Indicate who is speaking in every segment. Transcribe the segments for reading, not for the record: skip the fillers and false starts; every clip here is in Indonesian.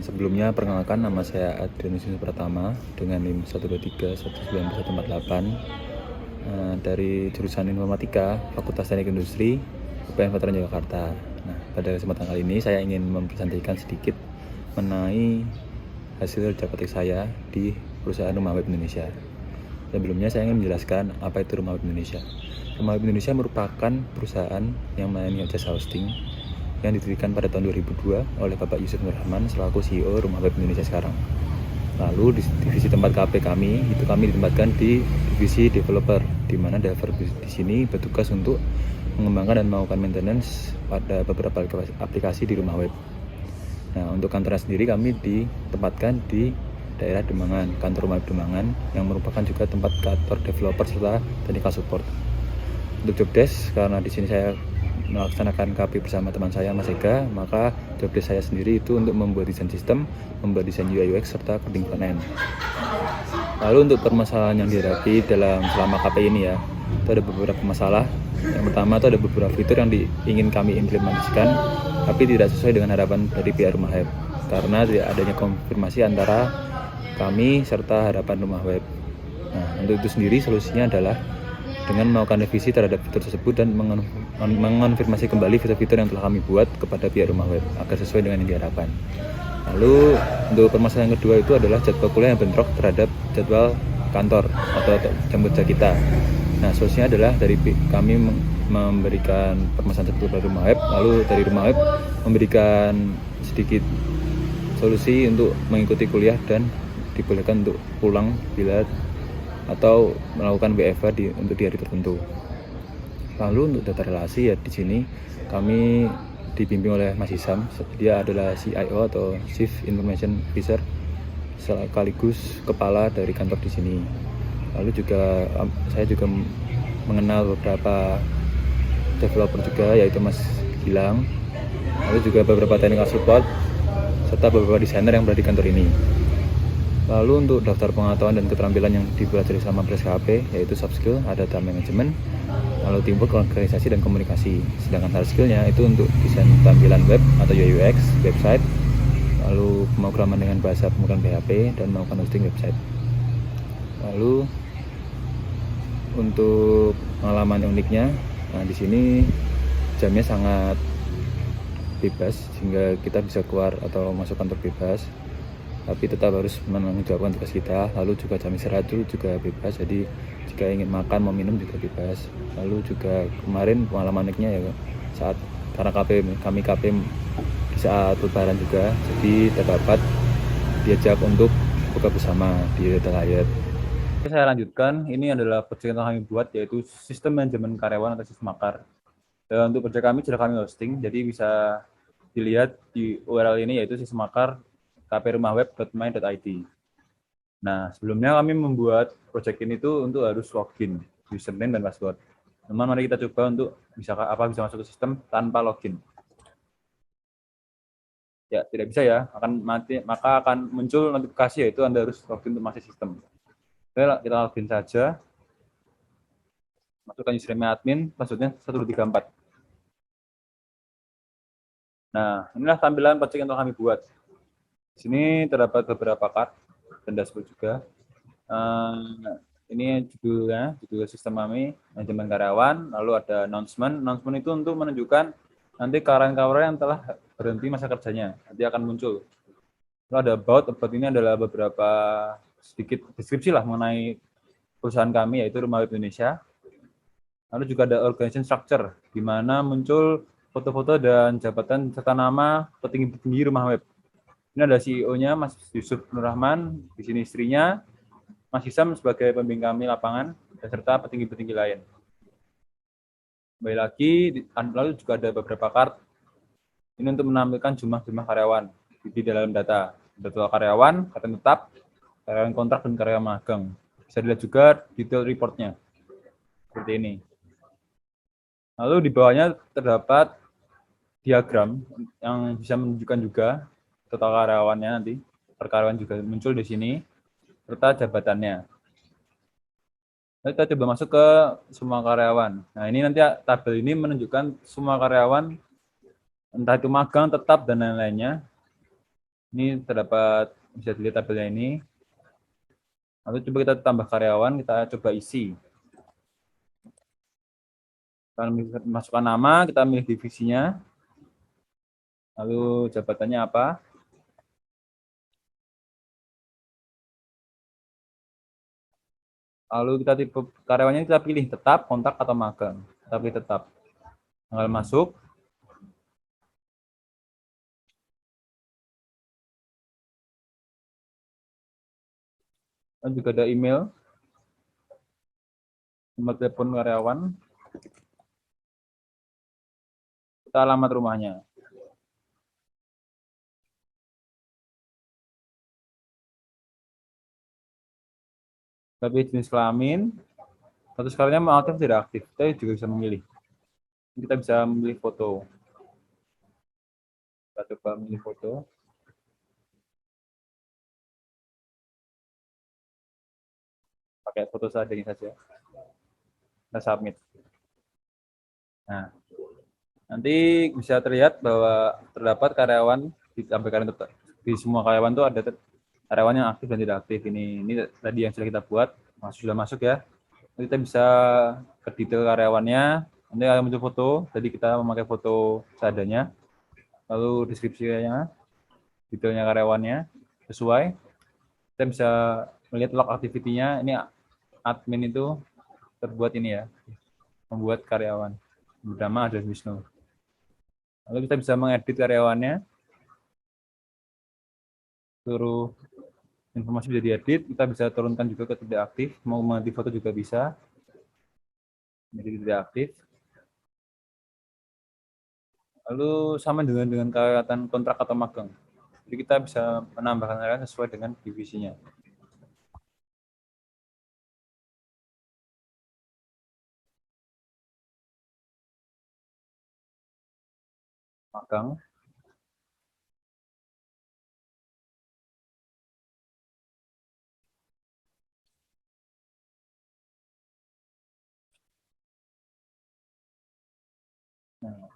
Speaker 1: Sebelumnya perkenalkan, nama saya Adrianus Pratama dengan NIM 123 19148 dari jurusan Informatika Fakultas Teknik Industri UPN Veteran Jakarta. Nah, pada kesempatan kali ini saya ingin mempresentasikan sedikit mengenai hasil kerja praktik saya di perusahaan Rumah Web Indonesia. Sebelumnya saya ingin menjelaskan apa itu Rumah Web Indonesia. Rumah Web Indonesia merupakan perusahaan yang melayani jasa hosting yang didirikan pada tahun 2002 oleh Bapak Yusuf Nur Rahman selaku CEO Rumah Web Indonesia sekarang. Lalu di divisi tempat KP kami ditempatkan di divisi developer, di mana developer di sini bertugas untuk mengembangkan dan melakukan maintenance pada beberapa aplikasi di rumah web. Nah, untuk kantornya sendiri kami ditempatkan di daerah Demangan, kantor rumah web Demangan, yang merupakan juga tempat kantor developer serta technical support. Untuk job desk, karena di sini saya melaksanakan KP bersama teman saya Mas Ega, maka job desk saya sendiri itu untuk membuat desain sistem, membuat desain UI UX serta coding front end. Lalu untuk permasalahan yang dihadapi selama KP ini ya, itu ada beberapa masalah. Yang pertama itu ada beberapa fitur yang ingin kami implementasikan, tapi tidak sesuai dengan harapan dari pihak rumah web, karena tidak adanya konfirmasi antara kami serta harapan rumah web. Nah, untuk itu sendiri solusinya adalah dengan melakukan revisi terhadap fitur tersebut dan mengonfirmasi kembali fitur-fitur yang telah kami buat kepada pihak rumah web agar sesuai dengan yang diharapkan. Lalu untuk permasalahan yang kedua itu adalah jadwal kuliah yang bentrok terhadap jadwal kantor atau jam kerja kita. Nah, solusinya adalah dari kami memberikan permasalahan tersebut kepada rumah web, lalu dari rumah web memberikan sedikit solusi untuk mengikuti kuliah dan dibolehkan untuk pulang bila atau melakukan WFH untuk di hari tertentu. Lalu untuk data relasi ya, di sini kami dibimbing oleh Mas Isam. Dia adalah CIO atau Chief Information Officer sekaligus kepala dari kantor di sini. Lalu juga saya juga mengenal beberapa developer juga, yaitu Mas Gilang. Lalu juga beberapa technical support serta beberapa desainer yang berada di kantor ini. Lalu untuk daftar pengetahuan dan keterampilan yang dipelajari selama PSKP yaitu soft skill, ada time management, lalu teamwork, organisasi, dan komunikasi. Sedangkan hard skillnya itu untuk desain tampilan web atau UI UX, website, lalu pemrograman dengan bahasa pemrograman PHP, dan melakukan hosting website. Lalu untuk pengalaman uniknya, nah di sini jamnya sangat bebas sehingga kita bisa keluar atau masuk kantor bebas, tapi tetap harus menjawabkan tugas kita. Lalu juga jam istirahat itu juga bebas, jadi jika ingin makan mau minum juga bebas. Lalu juga kemarin pengalaman uniknya ya saat karena kami KP di saat lebaran juga, jadi terdapat diajak untuk buka bersama di Data Layar. Saya lanjutkan, ini adalah proyek yang kami buat yaitu sistem manajemen karyawan atau Sismakar. Dan untuk proyek kami sudah kami hosting, jadi bisa dilihat di URL ini yaitu Sismakar kprumahweb.my.id. Nah, sebelumnya kami membuat proyek ini tuh untuk harus login, username dan password. Teman, mari kita coba untuk bisa masuk ke sistem tanpa login. Ya, tidak bisa ya, maka akan muncul notifikasi yaitu Anda harus login untuk masuk sistem. Oke, kita login saja. Masukkan username admin, passwordnya 1234. Nah, inilah tampilan proyek yang telah kami buat. Di sini terdapat beberapa card dan dashboard juga. Ini judul sistem kami, manajemen karyawan. Lalu ada announcement. Announcement itu untuk menunjukkan nanti karyawan-karyawan yang telah berhenti masa kerjanya. Nanti akan muncul. Lalu ada about ini adalah beberapa sedikit deskripsi lah mengenai perusahaan kami, yaitu Rumah Web Indonesia. Lalu juga ada organization structure, di mana muncul foto-foto dan jabatan serta nama petinggi-petinggi Rumah Web. Ini ada CEO-nya Mas Yusuf Nur Rahman, di sini istrinya, Mas Isam sebagai pembimbing kami lapangan, serta petinggi-petinggi lain. Kembali lagi, lalu juga ada beberapa card. Ini untuk menampilkan jumlah karyawan di dalam data karyawan, karyawan tetap, karyawan kontrak, dan karyawan magang. Bisa dilihat juga detail reportnya, seperti ini. Lalu di bawahnya terdapat diagram yang bisa menunjukkan juga total karyawannya, nanti per karyawan juga muncul di sini, serta jabatannya. Lalu kita coba masuk ke semua karyawan. Nah, ini nanti tabel ini menunjukkan semua karyawan, entah itu magang, tetap, dan lain-lainnya. Ini terdapat, bisa dilihat tabelnya ini. Lalu coba kita tambah karyawan, kita coba isi. Kita masukkan nama, kita milih divisinya, lalu jabatannya apa. Lalu kita tipe karyawannya kita pilih tetap, kontrak, atau magang. Kita pilih tetap. Tanggal masuk. Dan juga ada email, nomor telepon karyawan, kita alamat rumahnya. Tapi jenis kelamin, status karirnya mau aktif tidak aktif, kita juga bisa memilih. Kita bisa memilih foto. Kita coba memilih foto. Pakai foto seadanya saja. Kita submit. Nah, nanti bisa terlihat bahwa terdapat karyawan ditampilkan di semua karyawan itu ada karyawan yang aktif dan tidak aktif. Ini tadi yang sudah kita buat, sudah masuk ya. Nanti kita bisa ke detail karyawannya. Nanti akan muncul foto. Jadi kita memakai foto seadanya. Lalu deskripsinya, detailnya karyawannya sesuai. Kita bisa melihat log activity-nya. Ini admin itu terbuat ini ya, membuat karyawan bernama Adrian Wisnu. Lalu kita bisa mengedit karyawannya, seluruh informasi bisa diedit. Kita bisa turunkan juga ke tidak aktif, mau mengganti foto juga bisa, jadi tidak aktif. Lalu sama dengan kegiatan kontrak atau magang, jadi kita bisa menambahkan karyawan sesuai dengan divisinya. Magang, nah,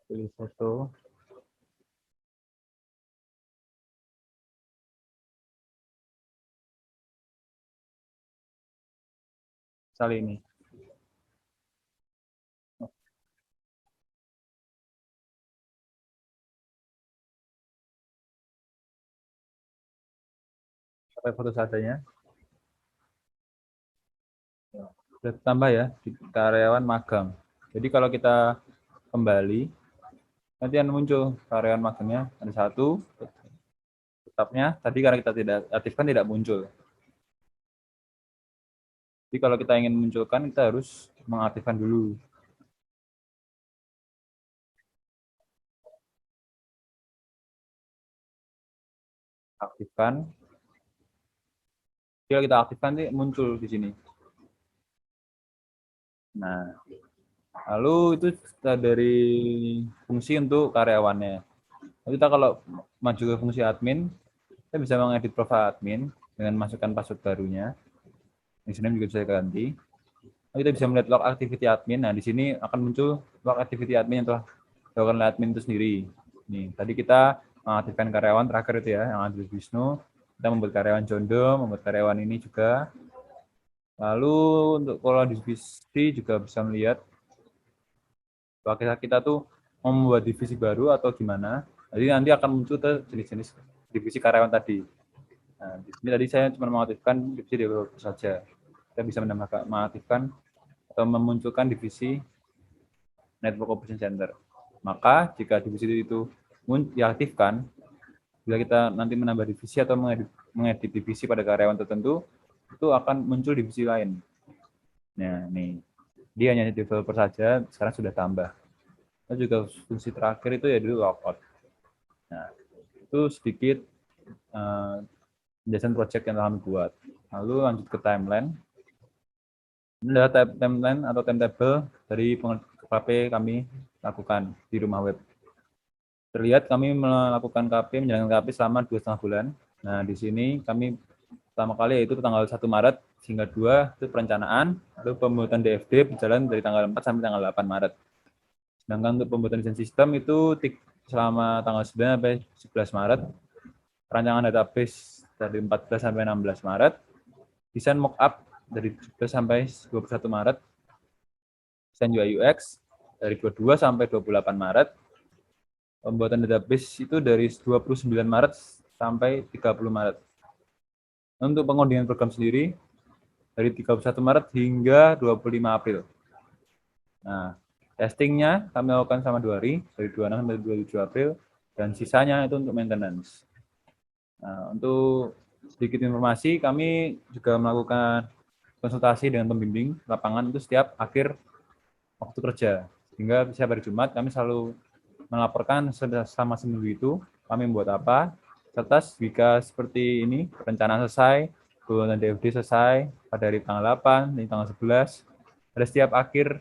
Speaker 1: pilih foto, misalnya ini. Pakai foto seadanya. Sudah tambah ya di karyawan magang. Jadi kalau kita kembali, nanti akan muncul karyawan magangnya ada satu, tetapnya tadi karena kita tidak aktifkan tidak muncul. Jadi kalau kita ingin munculkan, kita harus mengaktifkan dulu. Aktifkan. Kalau kita aktifkan, nanti muncul di sini. Nah, lalu itu dari fungsi untuk karyawannya. Lalu kita kalau maju ke fungsi admin, kita bisa mengedit profil admin dengan masukkan password barunya. Username juga bisa ganti. Lalu kita bisa melihat log activity admin. Nah, di sini akan muncul log activity admin yang telah dilakukan oleh admin itu sendiri. Nih, tadi kita mengaktifkan karyawan terakhir itu ya, yang ada di Wisnu. Kita membuat karyawan Jondo, membuat karyawan ini juga. Lalu untuk kalau divisi juga bisa melihat bahwa kita tuh mau membuat divisi baru atau gimana. Jadi nanti akan muncul ke jenis-jenis divisi karyawan tadi. Nah, di sini tadi saya cuma mengaktifkan divisi developer saja. Kita bisa mengaktifkan atau memunculkan divisi Network Operation Center. Maka jika divisi itu diaktifkan, bila kita nanti menambah divisi atau mengedit divisi pada karyawan tertentu, itu akan muncul divisi lain. Nah, nih, dia hanya developer saja, sekarang sudah tambah. Dan juga fungsi terakhir itu ya dulu logout. Nah, itu sedikit penjelasan project yang kami buat. Lalu lanjut ke timeline. Ini adalah timeline atau timetable dari KP kami lakukan di rumah web. Terlihat kami melakukan KP, menjalankan KP selama 2,5 bulan. Nah, di sini kami pertama kali yaitu tanggal 1 Maret hingga 2 itu perencanaan, lalu pembuatan DFD berjalan dari tanggal 4 sampai tanggal 8 Maret. Sedangkan untuk pembuatan desain sistem itu selama tanggal 9 sampai 11 Maret, perancangan database dari 14 sampai 16 Maret, desain mockup dari 17 sampai 21 Maret, desain UI UX dari 22 sampai 28 Maret, pembuatan database itu dari 29 Maret sampai 30 Maret. Untuk pengundian program sendiri dari 31 Maret hingga 25 April. Nah, testingnya kami lakukan selama 2 hari, dari 26 sampai 27 April, dan sisanya itu untuk maintenance. Nah, untuk sedikit informasi, kami juga melakukan konsultasi dengan pembimbing lapangan itu setiap akhir waktu kerja. Sehingga setiap hari Jumat kami selalu melaporkan selama seminggu itu kami membuat apa, serta jika seperti ini, perencanaan selesai, pembuatan DFD selesai pada hari tanggal 8, dan tanggal 11, pada setiap akhir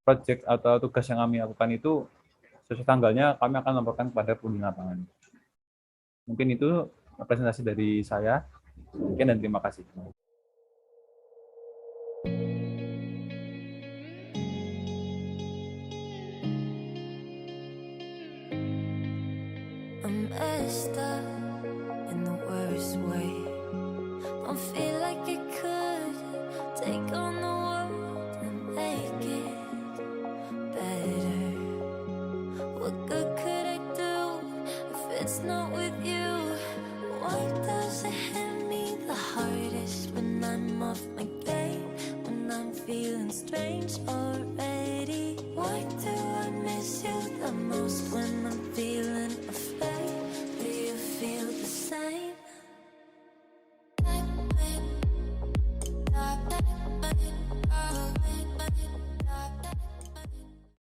Speaker 1: project atau tugas yang kami lakukan itu, sesuai tanggalnya kami akan melaporkan kepada pembimbing lapangan. Mungkin itu presentasi dari saya. Sekian dan terima kasih.
Speaker 2: I'm messed up in the worst way. Don't feel like I could take on the world and make it better. What good could I do if it's not with you? Why does it hit me the hardest when I'm off my game? When I'm feeling strange?